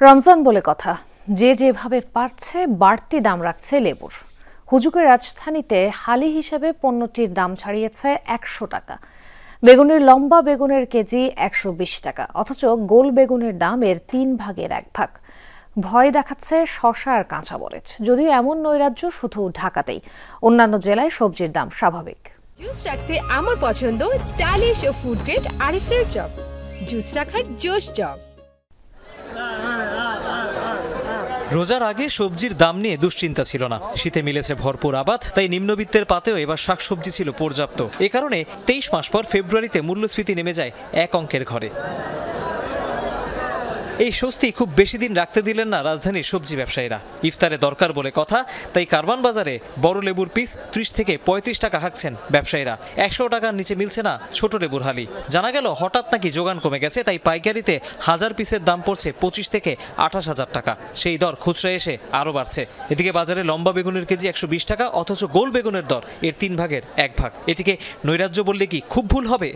রমজান বলে কথা, যে যেভাবে পারছে বাড়তি দাম রাখছে লেবুর। হুজুগের রাজধানীতে হালি হিসেবে পণ্যটির দাম ছাড়িয়েছে ১০০ টাকা। বেগুনের লম্বা বেগুনের কেজি ১২০ টাকা, অথচ গোল বেগুনের দাম এর ৩ ভাগের ১ ভাগ। ভয় দেখাচ্ছে শসা আর কাঁচা মরিচ, যদিও এমন নৈরাজ্য শুধু ঢাকাতেই, অন্যান্য জেলায় সবজির দাম স্বাভাবিক। জুস রাখতে আমার পছন্দ স্টাইলিশ ও ফুড গ্রেড আরিফেল চপ। জুস রাখার জোশ চপ। রোজার আগে সবজির দাম নিয়ে দুশ্চিন্তা ছিল না, শীতে মিলেছে ভরপুর আবাদ, তাই নিম্নবিত্তের পাতেও এবার শাকসবজি ছিল পর্যাপ্ত। এ কারণে ২৩ মাস পর ফেব্রুয়ারিতে মূল্যস্ফীতি নেমে যায় এক অঙ্কের ঘরে। এই স্বস্তি খুব বেশি দিন রাখতে দিলেন না রাজধানীর সবজি ব্যবসায়ীরা। ইফতারে দরকার বলে কথা, তাই কারওয়ান বাজারে বড় লেবুর পিস ৩০ থেকে ৩৫ টাকা হাঁকছেন ব্যবসায়ীরা। ১০০ টাকার নিচে মিলছে না ছোট লেবুর হালি। জানা গেল হঠাৎ নাকি যোগান কমে গেছে, তাই পাইকারিতে ১০০০ পিসের দাম পড়ছে ২৫ থেকে ২৮,০০০ টাকা। সেই দর খুচরায় এসে আরও বাড়ছে। এদিকে বাজারে লম্বা বেগুনের কেজি ১২০ টাকা, অথচ গোল বেগুনের দর এর ৩ ভাগের ১ ভাগ। এটিকে নৈরাজ্য বললে কি খুব ভুল হবে?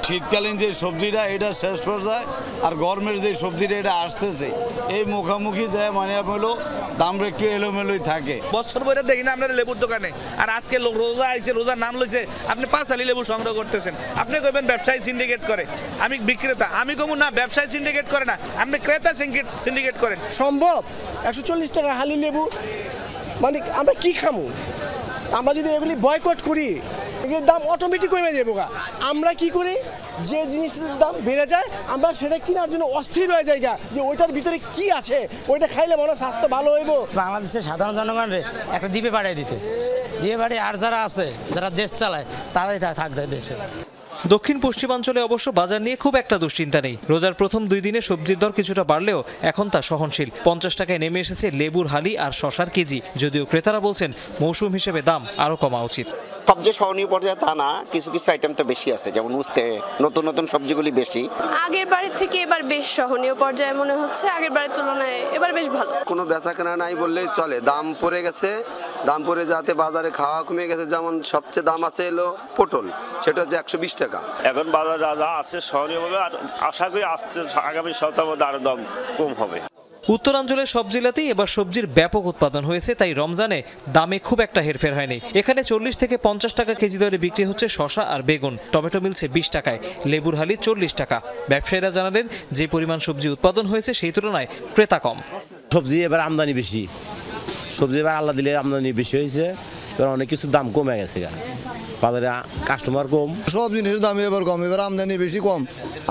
শীতকালীন যে সবজিটা এটা শেষ পর্যায়ে, আর গরমের যে সবজিটা এটা আসতেছে, এই মুখামুখি যায় মানে হলো দাম একটু এলোমেলোই থাকে। বছর বইটা দেখি না আপনার লেবুর দোকানে, আর আজকে রোজা আইছে, রোজার নাম লইছে, আপনি ৫ আলি লেবু সংগ্রহ করতেছেন। আপনি কইবেন ব্যবসায়ী সিন্ডিকেট করে, আমি বিক্রেতা। আমি কমু না, ব্যবসায়ী সিন্ডিকেট করে না, আপনি ক্রেতা সিন্ডিকেট করেন। সম্ভব ১৪০ টাকা হালি লেবু, মানে আমরা কি খামু? আমরা যদি এগুলি বয়কট করি, এগুলির দাম অটোমেটিক কমে যাবো। আমরা কি করি, যে জিনিসের দাম বেড়ে যায় আমরা সেটা কেনার জন্য অস্থির হয়ে যাই, যে ওইটার ভিতরে কি আছে, ওইটা খাইলে মনে স্বাস্থ্য ভালো হইব। বাংলাদেশের সাধারণ জনগণের একটা দ্বীপে পাঠিয়ে দিতে, দ্বীপে পাঠিয়ে আর যারা আছে, যারা দেশ চালায়, তারাই থাকবে দেশে। দক্ষিণ পশ্চিমাঞ্চলে অবশ্য বাজার নিয়ে খুব একটা দুশ্চিন্তা নেই। রোজার প্রথম ২ দিনে সবজির দর কিছুটা বাড়লেও এখন তা সহনশীল। ৫০ টাকায় নেমে এসেছে লেবুর হালি আর শসার কেজি, যদিও ক্রেতারা বলছেন মৌসুম হিসেবে দাম আরও কমা উচিত। সবচেয়ে সহনীয় পর্যায়ে তা না, কিছু কিছু আইটেম তো বেশি আছে, যেমন উস্তে নতুন নতুন সবজিগুলি বেশি। আগের বারের থেকে এবার বেশ সহনীয় পর্যায়ে মনে হচ্ছে, আগের বারের তুলনায় এবার বেশ ভালো। কোনো বেচাকেনা নাই বললেই চলে, দাম পড়ে গেছে। দাম পড়ে যাতে বাজারে খাওয়া কমে গেছে। যেমন সবচেয়ে দাম আছে এলো পটল, সেটা হচ্ছে ১২০ টাকা। এখন বাজার যা আছে সহনীয়ভাবে, আর আশা করি আসছে আগামী সপ্তাহের মধ্যে আরো দাম কম হবে। উত্তরাঞ্চলের সব জেলাতেই এবার সবজির ব্যাপক উৎপাদন হয়েছে, তাই রমজানে দামে খুব একটা হেরফের হয়নি। এখানে ৪০ থেকে ৫০ টাকা কেজি দরে বিক্রি হচ্ছে শসা আর বেগুন। টমেটো মিলছে ২০ টাকায়, লেবুর হালি ৪০ টাকা। ব্যবসায়ীরা জানালেন, যে পরিমাণ সবজি উৎপাদন হয়েছে সেই তুলনায় ক্রেতা কম। সবজি এবার আমদানি বেশি, সবজি এবার আল্লাহ দিলে আমদানি বেশি হয়েছে, এবার অনেক কিছু দাম কমে গেছে, বাজারে কাস্টমার কম। সব জিনিসের দাম এবার কম, এবার আমদানি বেশি কম,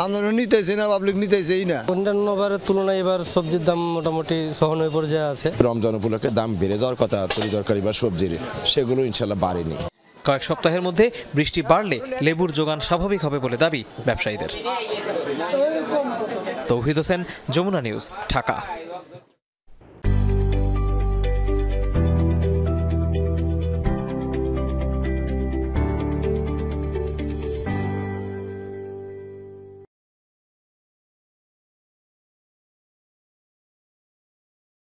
আমদানি নিতেছে না, পাবলিক নিতেছেই না। অন্যান্য বারের তুলনায় এবার সবজির দাম মোটামুটি সহনীয় পর্যায়ে আছে। রমজান উপলক্ষে দাম বেড়ে যাওয়ার কথা তরি তরকারি বা সবজির, সেগুলো ইনশাল্লাহ বাড়েনি। কয়েক সপ্তাহের মধ্যে বৃষ্টি বাড়লে লেবুর যোগান স্বাভাবিক হবে বলে দাবি ব্যবসায়ীদের। তৌহিদ হোসেন, যমুনা নিউজ, ঢাকা।